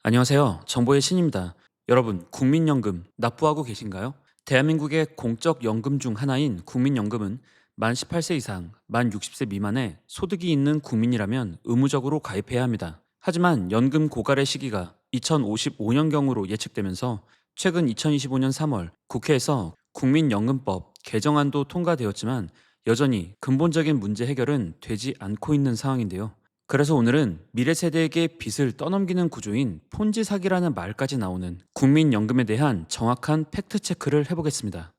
안녕하세요. 정보의 신입니다. 여러분, 국민연금 납부하고 계신가요? 대한민국의 공적 연금 중 하나인 국민연금은 만 18세 이상, 만 60세 미만의 소득이 있는 국민이라면 의무적으로 가입해야 합니다. 하지만 연금 고갈의 시기가 2055년경으로 예측되면서 최근 2025년 3월 국회에서 국민연금법 개정안도 통과되었지만 여전히 근본적인 문제 해결은 되지 않고 있는 상황인데요. 그래서 오늘은 미래 세대에게 빚을 떠넘기는 구조인 폰지 사기라는 말까지 나오는 국민연금에 대한 정확한 팩트 체크를 해보겠습니다.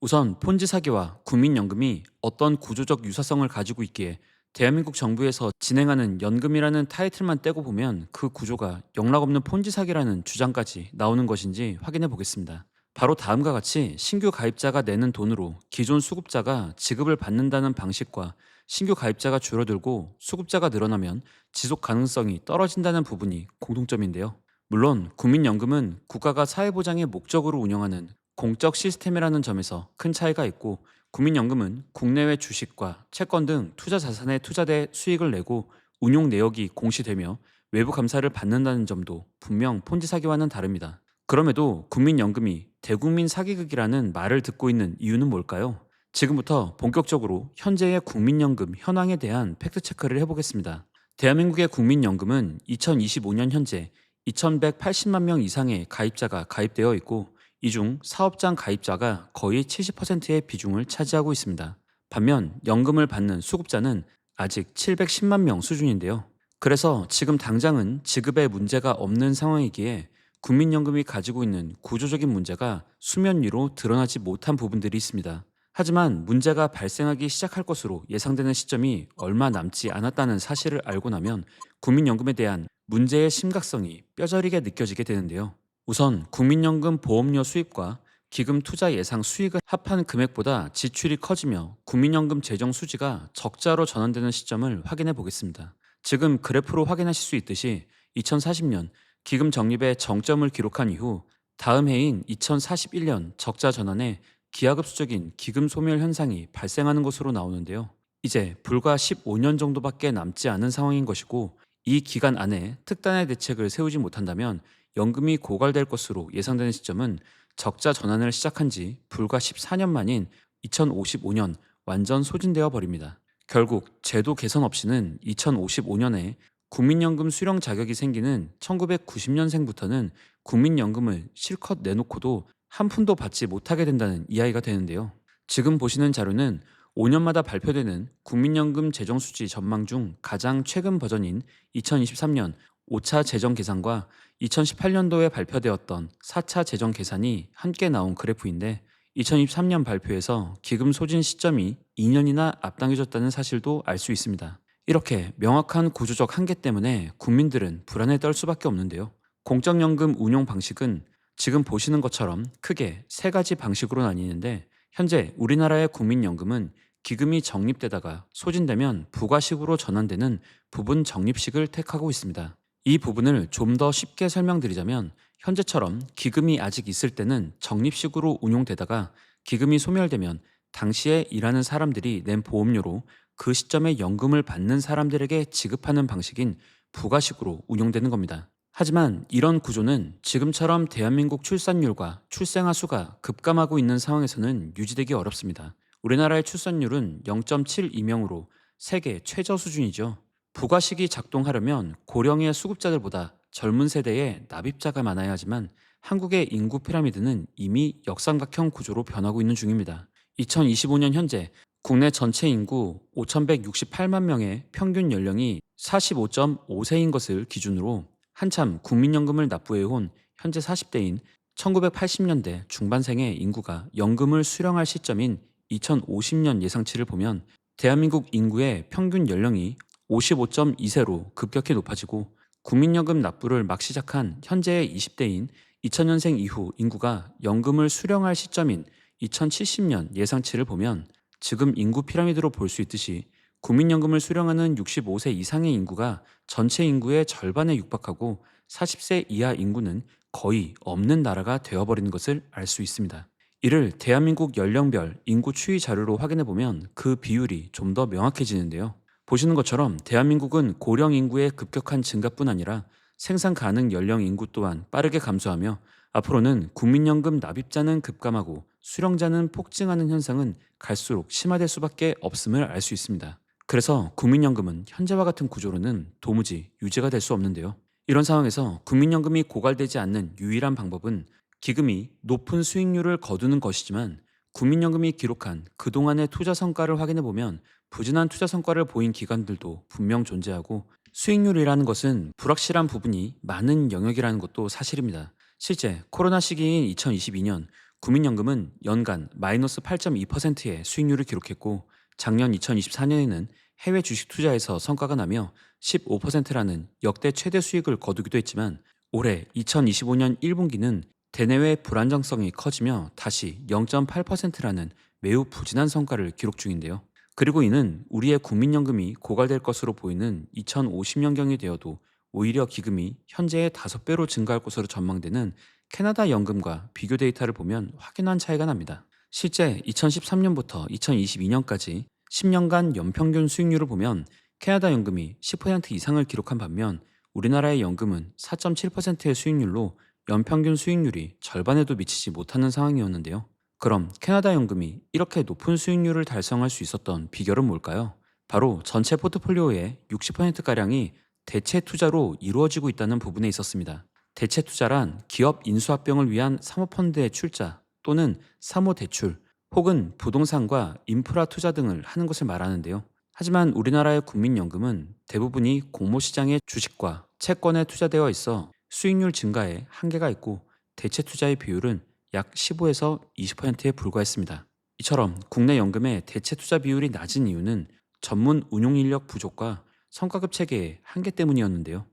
우선 폰지 사기와 국민연금이 어떤 구조적 유사성을 가지고 있기에 대한민국 정부에서 진행하는 연금이라는 타이틀만 떼고 보면 그 구조가 영락없는 폰지 사기라는 주장까지 나오는 것인지 확인해 보겠습니다. 바로 다음과 같이 신규 가입자가 내는 돈으로 기존 수급자가 지급을 받는다는 방식과 신규 가입자가 줄어들고 수급자가 늘어나면 지속 가능성이 떨어진다는 부분이 공통점인데요. 물론 국민연금은 국가가 사회보장의 목적으로 운영하는 공적 시스템이라는 점에서 큰 차이가 있고, 국민연금은 국내외 주식과 채권 등 투자 자산에 투자돼 수익을 내고 운용 내역이 공시되며 외부 감사를 받는다는 점도 분명 폰지 사기와는 다릅니다. 그럼에도 국민연금이 대국민 사기극이라는 말을 듣고 있는 이유는 뭘까요? 지금부터 본격적으로 현재의 국민연금 현황에 대한 팩트체크를 해보겠습니다. 대한민국의 국민연금은 2025년 현재 2180만 명 이상의 가입자가 가입되어 있고, 이 중 사업장 가입자가 거의 70%의 비중을 차지하고 있습니다. 반면 연금을 받는 수급자는 아직 710만 명 수준인데요. 그래서 지금 당장은 지급에 문제가 없는 상황이기에 국민연금이 가지고 있는 구조적인 문제가 수면 위로 드러나지 못한 부분들이 있습니다. 하지만 문제가 발생하기 시작할 것으로 예상되는 시점이 얼마 남지 않았다는 사실을 알고 나면 국민연금에 대한 문제의 심각성이 뼈저리게 느껴지게 되는데요. 우선 국민연금 보험료 수입과 기금 투자 예상 수익을 합한 금액보다 지출이 커지며 국민연금 재정 수지가 적자로 전환되는 시점을 확인해 보겠습니다. 지금 그래프로 확인하실 수 있듯이 2040년 기금 적립의 정점을 기록한 이후 다음 해인 2041년 적자 전환에 기하급수적인 기금 소멸 현상이 발생하는 것으로 나오는데요. 이제 불과 15년 정도밖에 남지 않은 상황인 것이고, 이 기간 안에 특단의 대책을 세우지 못한다면 연금이 고갈될 것으로 예상되는 시점은 적자 전환을 시작한 지 불과 14년 만인 2055년 완전 소진되어 버립니다. 결국 제도 개선 없이는 2055년에 국민연금 수령 자격이 생기는 1990년생부터는 국민연금을 실컷 내놓고도 한 푼도 받지 못하게 된다는 이야기가 되는데요. 지금 보시는 자료는 5년마다 발표되는 국민연금 재정수지 전망 중 가장 최근 버전인 2023년 5차 재정계산과 2018년도에 발표되었던 4차 재정계산이 함께 나온 그래프인데, 2023년 발표에서 기금 소진 시점이 2년이나 앞당겨졌다는 사실도 알 수 있습니다. 이렇게 명확한 구조적 한계 때문에 국민들은 불안에 떨 수밖에 없는데요. 공적연금 운용 방식은 지금 보시는 것처럼 크게 세 가지 방식으로 나뉘는데, 현재 우리나라의 국민연금은 기금이 적립되다가 소진되면 부가식으로 전환되는 부분 적립식을 택하고 있습니다. 이 부분을 좀 더 쉽게 설명드리자면, 현재처럼 기금이 아직 있을 때는 적립식으로 운용되다가 기금이 소멸되면 당시에 일하는 사람들이 낸 보험료로 그 시점에 연금을 받는 사람들에게 지급하는 방식인 부가식으로 운용되는 겁니다. 하지만 이런 구조는 지금처럼 대한민국 출산율과 출생아 수가 급감하고 있는 상황에서는 유지되기 어렵습니다. 우리나라의 출산율은 0.72명으로 세계 최저 수준이죠. 부가식이 작동하려면 고령의 수급자들보다 젊은 세대의 납입자가 많아야 하지만 한국의 인구 피라미드는 이미 역삼각형 구조로 변하고 있는 중입니다. 2025년 현재 국내 전체 인구 5,168만 명의 평균 연령이 45.5세인 것을 기준으로 한참 국민연금을 납부해온 현재 40대인 1980년대 중반생의 인구가 연금을 수령할 시점인 2050년 예상치를 보면 대한민국 인구의 평균 연령이 55.2세로 급격히 높아지고, 국민연금 납부를 막 시작한 현재의 20대인 2000년생 이후 인구가 연금을 수령할 시점인 2070년 예상치를 보면 지금 인구 피라미드로 볼 수 있듯이 국민연금을 수령하는 65세 이상의 인구가 전체 인구의 절반에 육박하고 40세 이하 인구는 거의 없는 나라가 되어버리는 것을 알 수 있습니다. 이를 대한민국 연령별 인구 추이 자료로 확인해 보면 그 비율이 좀 더 명확해지는데요. 보시는 것처럼 대한민국은 고령 인구의 급격한 증가뿐 아니라 생산 가능 연령 인구 또한 빠르게 감소하며 앞으로는 국민연금 납입자는 급감하고 수령자는 폭증하는 현상은 갈수록 심화될 수밖에 없음을 알 수 있습니다. 그래서 국민연금은 현재와 같은 구조로는 도무지 유지가 될 수 없는데요. 이런 상황에서 국민연금이 고갈되지 않는 유일한 방법은 기금이 높은 수익률을 거두는 것이지만, 국민연금이 기록한 그동안의 투자 성과를 확인해 보면 부진한 투자 성과를 보인 기관들도 분명 존재하고, 수익률이라는 것은 불확실한 부분이 많은 영역이라는 것도 사실입니다. 실제 코로나 시기인 2022년 국민연금은 연간 마이너스 8.2%의 수익률을 기록했고, 작년 2024년에는 해외 주식 투자에서 성과가 나며 15%라는 역대 최대 수익을 거두기도 했지만, 올해 2025년 1분기는 대내외 불안정성이 커지며 다시 0.8%라는 매우 부진한 성과를 기록 중인데요. 그리고 이는 우리의 국민연금이 고갈될 것으로 보이는 2050년경이 되어도 오히려 기금이 현재의 5배로 증가할 것으로 전망되는 캐나다 연금과 비교 데이터를 보면 확연한 차이가 납니다. 실제 2013년부터 2022년까지 10년간 연평균 수익률을 보면 캐나다 연금이 10% 이상을 기록한 반면, 우리나라의 연금은 4.7%의 수익률로 연평균 수익률이 절반에도 미치지 못하는 상황이었는데요. 그럼 캐나다 연금이 이렇게 높은 수익률을 달성할 수 있었던 비결은 뭘까요? 바로 전체 포트폴리오의 60%가량이 대체 투자로 이루어지고 있다는 부분에 있었습니다. 대체 투자란 기업 인수합병을 위한 사모펀드의 출자 또는 사모대출, 혹은 부동산과 인프라 투자 등을 하는 것을 말하는데요. 하지만 우리나라의 국민연금은 대부분이 공모시장의 주식과 채권에 투자되어 있어 수익률 증가에 한계가 있고, 대체 투자의 비율은 약 15에서 20%에 불과했습니다. 이처럼 국내 연금의 대체 투자 비율이 낮은 이유는 전문 운용 인력 부족과 성과급 체계의 한계 때문이었는데요.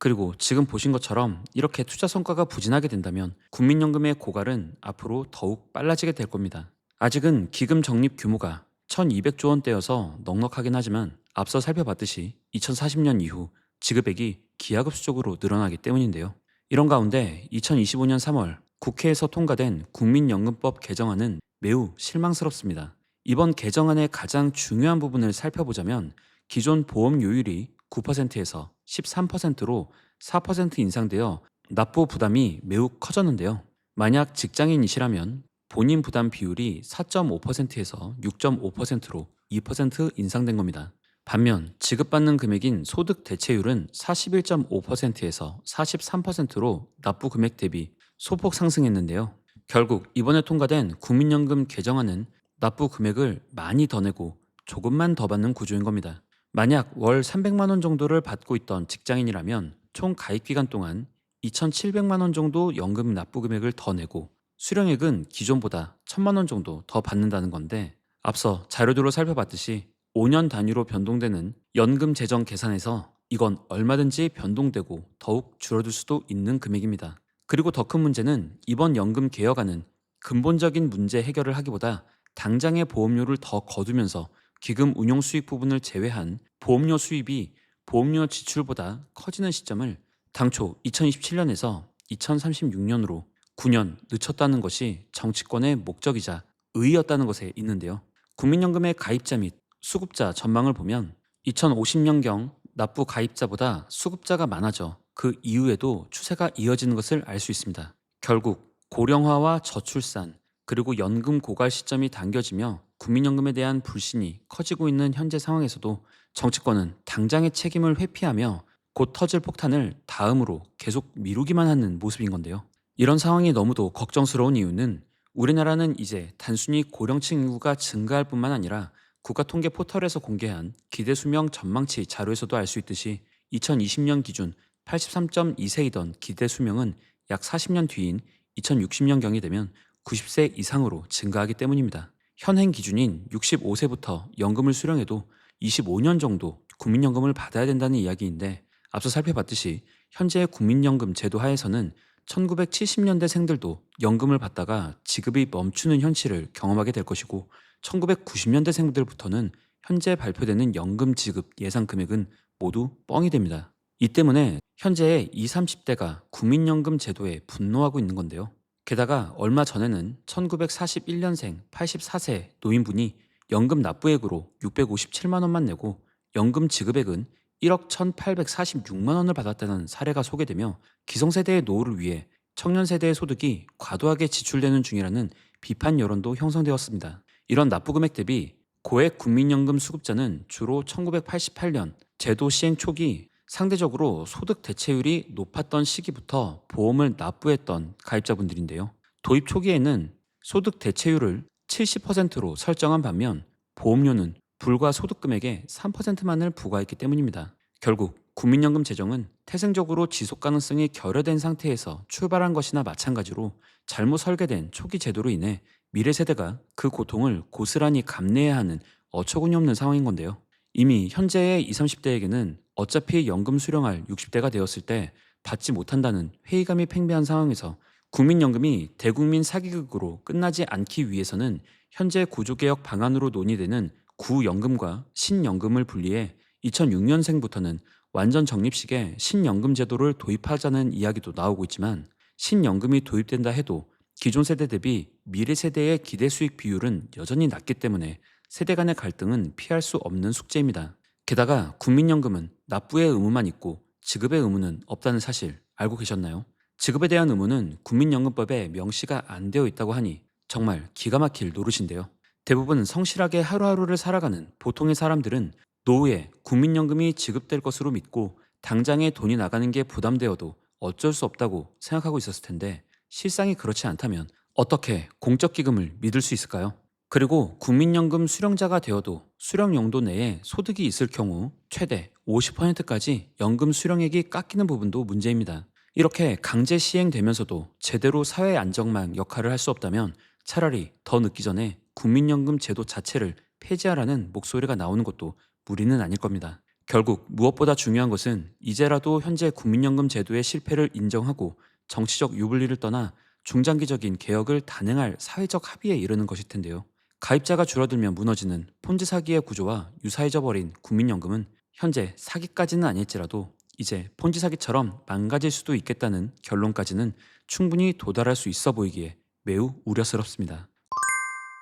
그리고 지금 보신 것처럼 이렇게 투자 성과가 부진하게 된다면 국민연금의 고갈은 앞으로 더욱 빨라지게 될 겁니다. 아직은 기금 적립 규모가 1200조 원대여서 넉넉하긴 하지만, 앞서 살펴봤듯이 2040년 이후 지급액이 기하급수적으로 늘어나기 때문인데요. 이런 가운데 2025년 3월 국회에서 통과된 국민연금법 개정안은 매우 실망스럽습니다. 이번 개정안의 가장 중요한 부분을 살펴보자면, 기존 보험료율이 9%에서 13%로 4% 인상되어 납부 부담이 매우 커졌는데요. 만약 직장인이시라면 본인 부담 비율이 4.5%에서 6.5%로 2% 인상된 겁니다. 반면 지급받는 금액인 소득 대체율은 41.5%에서 43%로 납부 금액 대비 소폭 상승했는데요. 결국 이번에 통과된 국민연금 개정안은 납부 금액을 많이 더 내고 조금만 더 받는 구조인 겁니다. 만약 월 300만 원 정도를 받고 있던 직장인이라면 총 가입 기간 동안 2,700만 원 정도 연금 납부 금액을 더 내고, 수령액은 기존보다 1,000만 원 정도 더 받는다는 건데, 앞서 자료들로 살펴봤듯이 5년 단위로 변동되는 연금 재정 계산에서 이건 얼마든지 변동되고 더욱 줄어들 수도 있는 금액입니다. 그리고 더 큰 문제는 이번 연금 개혁안은 근본적인 문제 해결을 하기보다 당장의 보험료를 더 거두면서 기금 운용 수익 부분을 제외한 보험료 수입이 보험료 지출보다 커지는 시점을 당초 2027년에서 2036년으로 9년 늦췄다는 것이 정치권의 목적이자 의의였다는 것에 있는데요. 국민연금의 가입자 및 수급자 전망을 보면 2050년경 납부 가입자보다 수급자가 많아져 그 이후에도 추세가 이어지는 것을 알 수 있습니다. 결국 고령화와 저출산, 그리고 연금 고갈 시점이 당겨지며 국민연금에 대한 불신이 커지고 있는 현재 상황에서도 정치권은 당장의 책임을 회피하며 곧 터질 폭탄을 다음으로 계속 미루기만 하는 모습인 건데요. 이런 상황이 너무도 걱정스러운 이유는 우리나라는 이제 단순히 고령층 인구가 증가할 뿐만 아니라 국가통계 포털에서 공개한 기대수명 전망치 자료에서도 알 수 있듯이 2020년 기준 83.2세이던 기대수명은 약 40년 뒤인 2060년경이 되면 90세 이상으로 증가하기 때문입니다. 현행 기준인 65세부터 연금을 수령해도 25년 정도 국민연금을 받아야 된다는 이야기인데, 앞서 살펴봤듯이 현재의 국민연금 제도 하에서는 1970년대생들도 연금을 받다가 지급이 멈추는 현실을 경험하게 될 것이고, 1990년대생들부터는 현재 발표되는 연금 지급 예상 금액은 모두 뻥이 됩니다. 이 때문에 현재의 20, 30대가 국민연금 제도에 분노하고 있는 건데요. 게다가 얼마 전에는 1941년생 84세 노인분이 연금 납부액으로 657만 원만 내고 연금 지급액은 1억 1,846만 원을 받았다는 사례가 소개되며 기성세대의 노후를 위해 청년 세대의 소득이 과도하게 지출되는 중이라는 비판 여론도 형성되었습니다. 이런 납부 금액 대비 고액 국민연금 수급자는 주로 1988년 제도 시행 초기 상대적으로 소득 대체율이 높았던 시기부터 보험을 납부했던 가입자분들인데요. 도입 초기에는 소득 대체율을 70%로 설정한 반면 보험료는 불과 소득 금액의 3%만을 부과했기 때문입니다. 결국 국민연금 제정은 태생적으로 지속 가능성이 결여된 상태에서 출발한 것이나 마찬가지로 잘못 설계된 초기 제도로 인해 미래 세대가 그 고통을 고스란히 감내해야 하는 어처구니 없는 상황인 건데요. 이미 현재의 20, 30대에게는 어차피 연금 수령할 60대가 되었을 때 받지 못한다는 회의감이 팽배한 상황에서 국민연금이 대국민 사기극으로 끝나지 않기 위해서는 현재 구조개혁 방안으로 논의되는 구연금과 신연금을 분리해 2006년생부터는 완전 적립식의 신연금 제도를 도입하자는 이야기도 나오고 있지만 신연금이 도입된다 해도 기존 세대 대비 미래 세대의 기대 수익 비율은 여전히 낮기 때문에 세대 간의 갈등은 피할 수 없는 숙제입니다. 게다가 국민연금은 납부의 의무만 있고 지급의 의무는 없다는 사실 알고 계셨나요? 지급에 대한 의무는 국민연금법에 명시가 안 되어 있다고 하니 정말 기가 막힐 노릇인데요. 대부분 성실하게 하루하루를 살아가는 보통의 사람들은 노후에 국민연금이 지급될 것으로 믿고 당장에 돈이 나가는 게 부담되어도 어쩔 수 없다고 생각하고 있었을 텐데 실상이 그렇지 않다면 어떻게 공적기금을 믿을 수 있을까요? 그리고 국민연금 수령자가 되어도 수령 용도 내에 소득이 있을 경우 최대 50%까지 연금 수령액이 깎이는 부분도 문제입니다. 이렇게 강제 시행되면서도 제대로 사회 안정망 역할을 할 수 없다면 차라리 더 늦기 전에 국민연금 제도 자체를 폐지하라는 목소리가 나오는 것도 무리는 아닐 겁니다. 결국 무엇보다 중요한 것은 이제라도 현재 국민연금 제도의 실패를 인정하고 정치적 유불리를 떠나 중장기적인 개혁을 단행할 사회적 합의에 이르는 것일 텐데요. 가입자가 줄어들면 무너지는 폰지 사기의 구조와 유사해져 버린 국민연금은 현재 사기까지는 아닐지라도 이제 폰지 사기처럼 망가질 수도 있겠다는 결론까지는 충분히 도달할 수 있어 보이기에 매우 우려스럽습니다.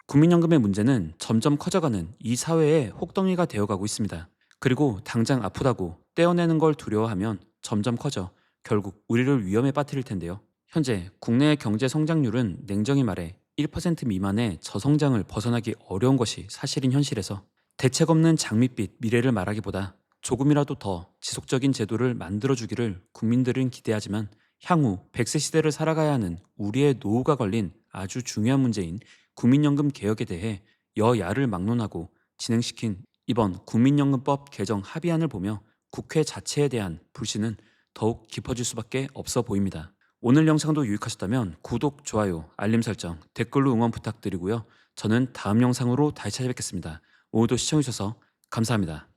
국민연금의 문제는 점점 커져가는 이 사회의 혹덩이가 되어가고 있습니다. 그리고 당장 아프다고 떼어내는 걸 두려워하면 점점 커져 결국 우리를 위험에 빠뜨릴 텐데요. 현재 국내의 경제 성장률은 냉정히 말해 1% 미만의 저성장을 벗어나기 어려운 것이 사실인 현실에서 대책 없는 장밋빛 미래를 말하기보다 조금이라도 더 지속적인 제도를 만들어주기를 국민들은 기대하지만 향후 100세 시대를 살아가야 하는 우리의 노후가 걸린 아주 중요한 문제인 국민연금 개혁에 대해 여야를 막론하고 진행시킨 이번 국민연금법 개정 합의안을 보며 국회 자체에 대한 불신은 더욱 깊어질 수밖에 없어 보입니다. 오늘 영상도 유익하셨다면 구독, 좋아요, 알림 설정, 댓글로 응원 부탁드리고요. 저는 다음 영상으로 다시 찾아뵙겠습니다. 오늘도 시청해주셔서 감사합니다.